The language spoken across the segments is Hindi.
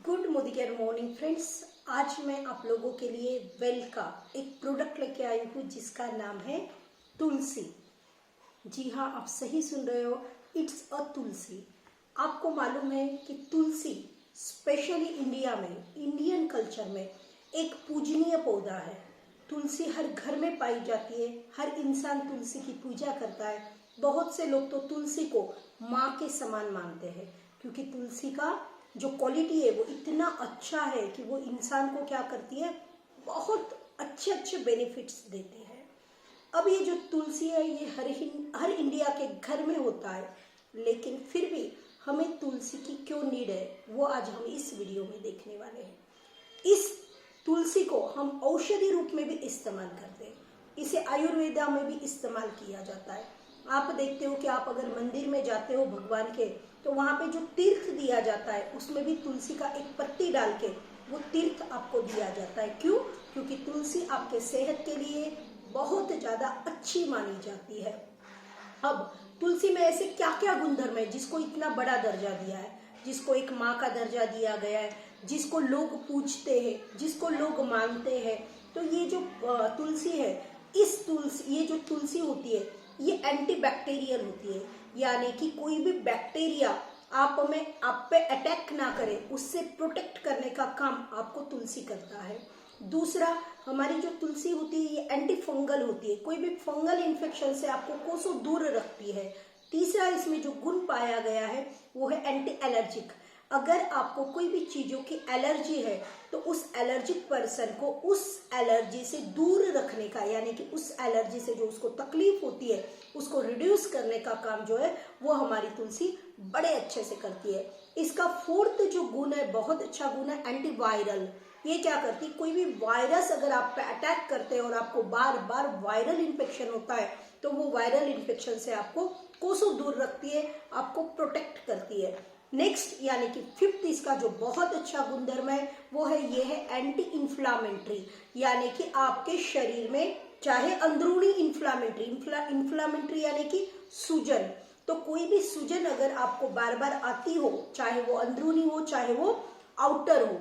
Good morning friends. आज मैं आप लोगों के लिए वेल का एक प्रोडक्ट लेके आई हूँ जिसका नाम है तुलसी। जी हाँ, आप सही सुन रहे हो, इट्स अ तुलसी। आपको मालूम है कि तुलसी स्पेशली इंडिया में, इंडियन कल्चर में एक पूजनीय पौधा है। तुलसी हर घर में पाई जाती है, हर इंसान तुलसी की पूजा करता है। बहुत से लोग तो तुलसी को माँ के समान मानते हैं क्योंकि तुलसी का जो क्वालिटी है वो इतना अच्छा है कि वो इंसान को क्या करती है, बहुत अच्छे अच्छे बेनिफिट्स देती है। अब ये जो तुलसी है ये हर इंडिया के घर में होता है, लेकिन फिर भी हमें तुलसी की क्यों नीड है वो आज हम इस वीडियो में देखने वाले हैं। इस तुलसी को हम औषधि रूप में भी इस्तेमाल करते हैं, इसे आयुर्वेदा में भी इस्तेमाल किया जाता है। आप देखते हो कि आप अगर मंदिर में जाते हो भगवान के, तो वहाँ पे जो तीर्थ दिया जाता है उसमें भी तुलसी का एक पत्ती डाल के वो तीर्थ आपको दिया जाता है। क्यों? क्योंकि तुलसी आपके सेहत के लिए बहुत ज़्यादा अच्छी मानी जाती है। अब तुलसी में ऐसे क्या क्या गुणधर्म है जिसको इतना बड़ा दर्जा दिया है, जिसको एक माँ का दर्जा दिया गया है, जिसको लोग पूजते हैं, जिसको लोग मानते हैं। तो ये जो तुलसी है, ये जो तुलसी होती है ये एंटीबैक्टीरियल होती है, यानी कि कोई भी बैक्टीरिया आप पे अटैक ना करे उससे प्रोटेक्ट करने का काम आपको तुलसी करता है। दूसरा, हमारी जो तुलसी होती है ये एंटी फंगल होती है, कोई भी फंगल इन्फेक्शन से आपको कोसों दूर रखती है। तीसरा, इसमें जो गुण पाया गया है वो है एंटी एलर्जिक। अगर आपको कोई भी चीजों की एलर्जी है तो उस एलर्जिक पर्सन को उस एलर्जी से दूर रखने का, यानी कि उस एलर्जी से जो उसको तकलीफ होती है उसको रिड्यूस करने का काम जो है वो हमारी तुलसी बड़े अच्छे से करती है। इसका फोर्थ जो गुण है, बहुत अच्छा गुण है, एंटीवायरल। ये क्या करती है, कोई भी वायरस अगर आप पे अटैक करते हैं और आपको बार बार वायरल इन्फेक्शन होता है तो वो वायरल इन्फेक्शन से आपको कोसों दूर रखती है, आपको प्रोटेक्ट करती है। नेक्स्ट, यानी कि फिफ्थ इसका जो बहुत अच्छा गुणधर्म है वो है ये है एंटी इंफ्लामेटरी, यानी कि आपके शरीर में चाहे अंदरूनी इंफ्लामेटरी यानी कि सूजन, तो कोई भी सूजन अगर आपको बार बार आती हो, चाहे वो अंदरूनी हो चाहे वो आउटर हो,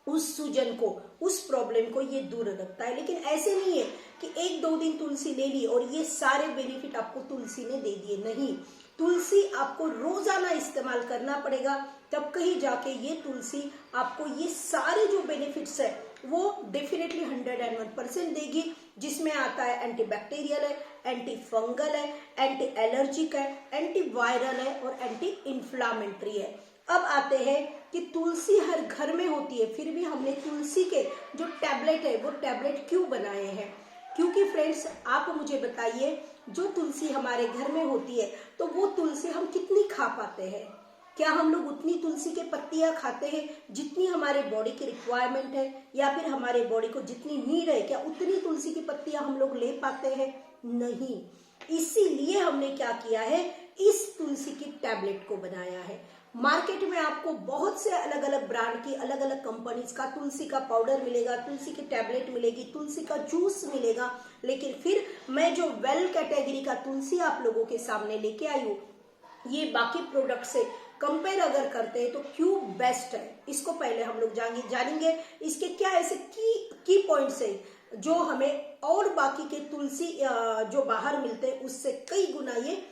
उस सूजन को, उस प्रॉब्लम को ये दूर रखता है। लेकिन ऐसे नहीं है कि एक दो दिन तुलसी ले ली और ये सारे बेनिफिट आपको तुलसी ने दे दिए, नहीं। तुलसी आपको रोजाना इस्तेमाल करना पड़ेगा, तब कहीं जाके ये तुलसी आपको ये सारे जो बेनिफिट्स है वो डेफिनेटली 101% देगी, जिसमें आता है एंटीबैक्टीरियल है, एंटी फंगल है, एंटी एलर्जिक है, एंटी वायरल है और एंटी इंफ्लामेटरी है। अब आते हैं कि तुलसी हर घर में होती है, फिर भी हमने तुलसी के जो टैबलेट है वो टैबलेट क्यों बनाए हैं? क्योंकि फ्रेंड्स, आप मुझे बताइए, जो तुलसी हमारे घर में होती है तो वो तुलसी हम कितनी खा पाते हैं? क्या हम लोग उतनी तुलसी के पत्तियां खाते हैं जितनी हमारे बॉडी की रिक्वायरमेंट है, या फिर हमारे बॉडी को जितनी नीड है क्या उतनी तुलसी की पत्तियां हम लोग ले पाते हैं? नहीं। इसीलिए हमने क्या किया है, इस तुलसी की टैबलेट को बनाया है। मार्केट में आपको बहुत से अलग अलग ब्रांड की, अलग अलग कंपनीज का तुलसी का पाउडर मिलेगा, तुलसी की टैबलेट मिलेगी, तुलसी का जूस मिलेगा, लेकिन फिर मैं जो वेल कैटेगरी का तुलसी आप लोगों के सामने लेके आई हूँ, ये बाकी प्रोडक्ट से कंपेयर अगर करते हैं तो क्यों बेस्ट है, इसको पहले हम लोग जानेंगे। इसके क्या ऐसे की पॉइंट्स है जो हमें और बाकी के तुलसी जो बाहर मिलते हैं उससे कई गुना ये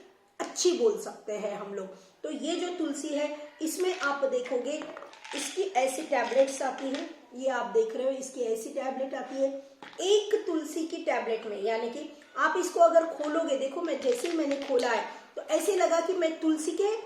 अच्छी बोल सकते हैं हम लोग। तो ये जो तुलसी है इसमें आप देखोगे इसकी ऐसी टैबलेट्स आती हैं, ये आप देख रहे हो, इसकी ऐसी टैबलेट आती है एक तुलसी की टैबलेट में, यानी कि आप इसको अगर खोलोगे, देखो मैं जैसे ही मैंने खोला है तो ऐसे लगा कि मैं तुलसी के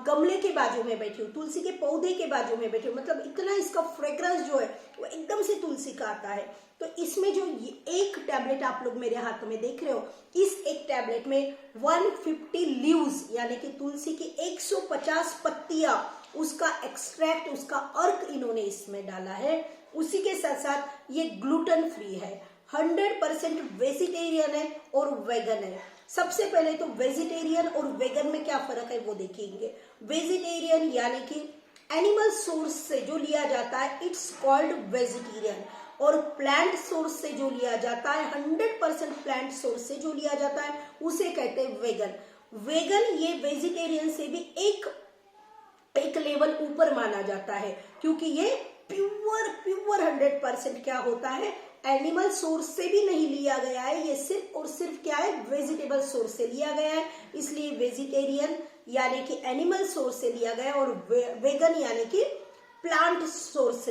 गमले के बाजू में बैठी हूँ, तुलसी के पौधे के बाजू में बैठी हूँ, मतलब इतना इसका फ्रेग्रेंस जो है वो एकदम से तुलसी का आता है। तो इसमें जो एक टैबलेट आप लोग मेरे हाथ में देख रहे हो, इस एक टैबलेट में 150 लीव्स, यानी कि तुलसी की 150 पत्तियां, उसका एक्सट्रैक्ट, उसका अर्क इन्होंने इसमें डाला है। उसी के साथ साथ ये ग्लूटेन फ्री है, 100% वेजिटेरियन है और वेगन है। सबसे पहले तो वेजिटेरियन और वेगन में क्या फर्क है वो देखेंगे। वेजिटेरियन यानी कि एनिमल सोर्स से जो लिया जाता है इट्स कॉल्ड वेजिटेरियन, और प्लांट सोर्स से जो लिया जाता है, 100% प्लांट सोर्स से जो लिया जाता है उसे कहते हैं वेगन। वेगन ये वेजिटेरियन से भी एक एक लेवल ऊपर माना जाता है, क्योंकि ये प्योर 100% क्या होता है, एनिमल सोर्स से भी नहीं लिया गया है, ये सिर्फ और सिर्फ क्या है, वेजिटेबल सोर्स से लिया गया है। इसलिए वेजिटेरियन यानी कि एनिमल सोर्स से लिया गया और वेगन यानी कि प्लांट सोर्स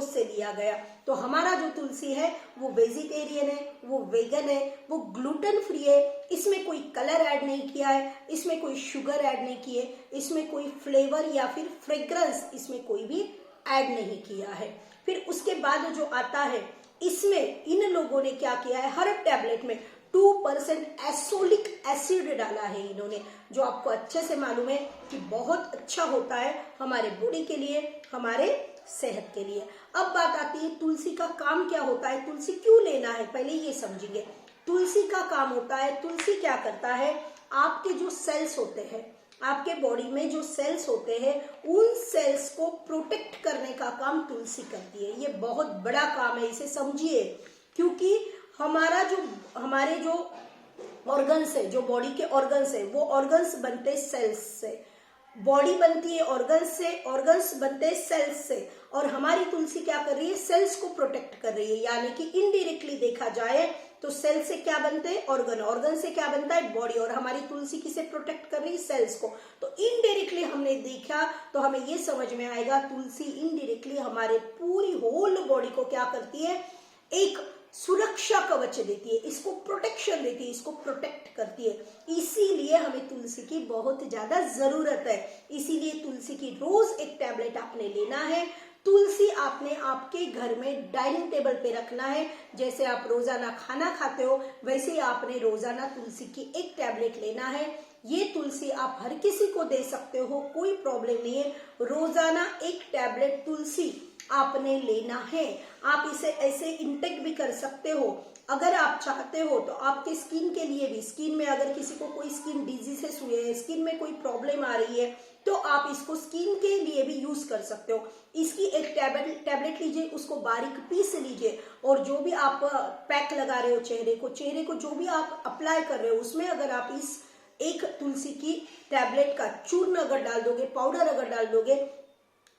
से लिया गया। तो हमारा जो तुलसी है वो वेजिटेरियन है, वो वेगन है, वो ग्लूटेन फ्री है, इसमें कोई कलर ऐड नहीं किया है, इसमें कोई शुगर ऐड नहीं की है, इसमें कोई फ्लेवर या फिर फ्रेग्रेंस इसमें कोई भी ऐड नहीं किया है। फिर उसके बाद जो आता है, इसमें इन लोगों ने क्या किया है, हर टैबलेट में 2% एसोलिक एसिड डाला है इन्होंने, जो आपको अच्छे से मालूम है कि बहुत अच्छा होता है हमारे बॉडी के लिए, हमारे सेहत के लिए। अब बात आती है तुलसी का काम क्या होता है, तुलसी क्यों लेना है, पहले ये समझेंगे। तुलसी का काम होता है, तुलसी क्या करता है, आपके जो सेल्स होते हैं, आपके बॉडी में जो सेल्स होते हैं, उन सेल्स को प्रोटेक्ट करने का काम तुलसी करती है। ये बहुत बड़ा काम है, इसे समझिए, क्योंकि हमारे जो ऑर्गन्स है, जो बॉडी के ऑर्गन्स है, वो ऑर्गन्स बनते सेल्स से, बॉडी बनती है ऑर्गन्स से, ऑर्गन्स बनते सेल्स से, और हमारी तुलसी क्या कर रही है, सेल्स को प्रोटेक्ट कर रही है। यानी कि इनडायरेक्टली देखा जाए तो सेल से क्या बनते हैं, ऑर्गन, ऑर्गन से क्या बनता है, बॉडी, और हमारी तुलसी किसे प्रोटेक्ट कर रही है, सेल्स को। तो इनडायरेक्टली हमने देखा तो हमें ये समझ में आएगा, तुलसी इनडायरेक्टली हमारे पूरी होल बॉडी को क्या करती है, एक सुरक्षा कवच देती है, इसको प्रोटेक्शन देती है, इसको प्रोटेक्ट करती है। इसीलिए हमें तुलसी की बहुत ज्यादा जरूरत है। इसीलिए तुलसी की रोज एक टैबलेट आपने लेना है। तुलसी आपने आपके घर में डाइनिंग टेबल पे रखना है। जैसे आप रोजाना खाना खाते हो, वैसे ही आपने रोजाना तुलसी की एक टैबलेट लेना है। ये तुलसी आप हर किसी को दे सकते हो, कोई प्रॉब्लम नहीं है। रोजाना एक टैबलेट तुलसी आपने लेना है। आप इसे ऐसे इंटेक भी कर सकते हो। अगर आप चाहते हो तो आपके स्किन के लिए भी, स्किन में अगर किसी को कोई स्किन डिजीजेस हुए हैं, स्किन में कोई प्रॉब्लम आ रही है, तो आप इसको स्किन के लिए भी यूज कर सकते हो। इसकी एक टैबलेट लीजिए, उसको बारीक पीस लीजिए, और जो भी आप पैक लगा रहे हो चेहरे को जो भी आप अप्लाई कर रहे हो, उसमें अगर आप इस एक तुलसी की टैबलेट का चूर्ण अगर डाल दोगे, पाउडर अगर डाल दोगे,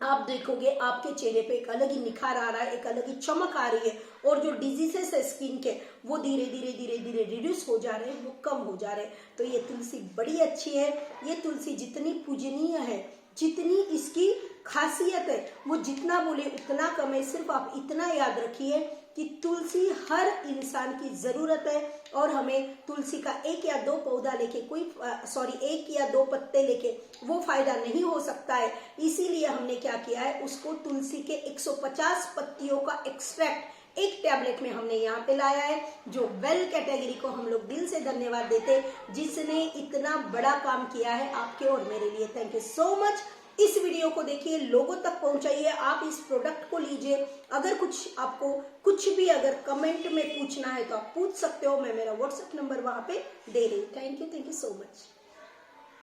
आप देखोगे आपके चेहरे पे एक अलग ही निखार आ रहा है, एक अलग ही चमक आ रही है, और जो डिजीजेस है स्किन के, वो धीरे धीरे रिड्यूस हो जा रहे हैं, वो कम हो जा रहे हैं। तो ये तुलसी बड़ी अच्छी है। ये तुलसी जितनी पूजनीय है, जितनी इसकी खासियत है, वो जितना बोले उतना कम है। सिर्फ आप इतना याद रखिए कि तुलसी हर इंसान की जरूरत है, और हमें तुलसी का एक या दो पौधा लेके एक या दो पत्ते लेके वो फायदा नहीं हो सकता है। इसीलिए हमने क्या किया है, उसको तुलसी के 150 पत्तियों का एक्सट्रैक्ट एक टैबलेट में हमने यहाँ पे लाया है, जो वेल कैटेगरी को हम लोग दिल से धन्यवाद देते, जिसने इतना बड़ा काम किया है आपके और मेरे लिए। Thank you so much. इस वीडियो को देखिए, लोगों तक पहुंचाइए। आप इस प्रोडक्ट को लीजिए। अगर आपको कुछ भी अगर कमेंट में पूछना है तो आप पूछ सकते हो। मैं मेरा व्हाट्सएप नंबर वहां पे दे रही हूँ। Thank you so much.